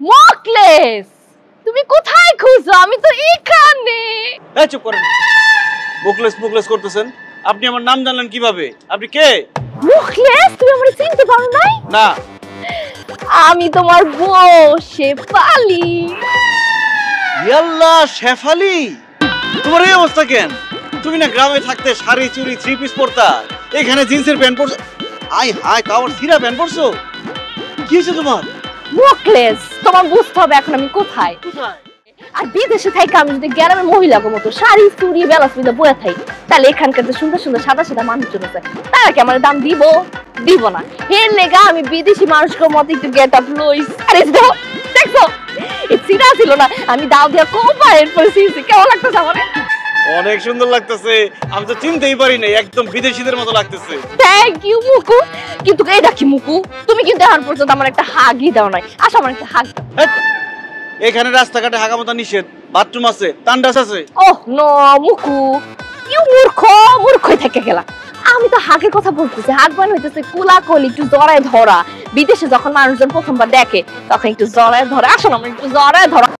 মকলেস, তুমি কোথায় খুঁজো? আমি তো এখানে। এই চুপ করেন। মুখলেস মুখলেস করতেছেন। আপনি আমার নাম জানলেন কিভাবে? আপনি কে? মকলেস, তুমি আমাকে চিনতে পারো নাই? না। আমি তোমার বউ শেফালি। ইয়াল্লাহ, শেফালি, তোমার এই অবস্থা কেন? তুমি না গ্রামে থাকতে শাড়ি চুড়ি থ্রি পিস পরতা, এখানে জিন্সের pant পরছো। I high, কাওয়ার Sira pant পরছো। কি হয়েছে তোমার? মকলেস, তোমার বুঝতে হবে এখন আমি কোথায়। আর বিদেশে থাকি আমি যদি গ্রামের মহিলার মতো শাড়ি চুড়ি বেলা সুবিধা বয়ে থাকি, তাহলে এখানকার যে সুন্দর সুন্দর সাদা সাদা মানুষজন আছে তারা কি আমার দাম দিব? দিব না। এর লেগা আমি বিদেশি মানুষকে মতো একটু গেট আপ লইস। আরে দেখছো, সিরা ছিল না, আমি দাও দিয়া কোপা এরপরে সিসি। কেমন লাগতেছে আমার? অনেক সুন্দর লাগতেছে। আমি তো চিনতেই পারি নাই, একদম বিদেশিদের মতো লাগতেছে। Thank you Muku. কিন্তু এই দেখি মুকু, তুমি কিন্তু এখন পর্যন্ত আমার একটা হাগই দাও নাই। আসো আমার একটা হাগ দাও। এখানে রাস্তাঘাটে হাগামতা নিষেধ। বাথরুম আছে, তান্ডাস আছে। ওহ নো মুকু, ইউ মূর্খই থেকে গেলা। আমি তো হাগের কথা বলতেছি। হাগ মানে হইতেছে কুলাকুলি, একটু জড়ায় ধরা। বিদেশে যখন মানুষজন প্রথমবার দেখে তখন একটু জড়ায় ধরা। আসো না, একটু জড়ায় ধরা।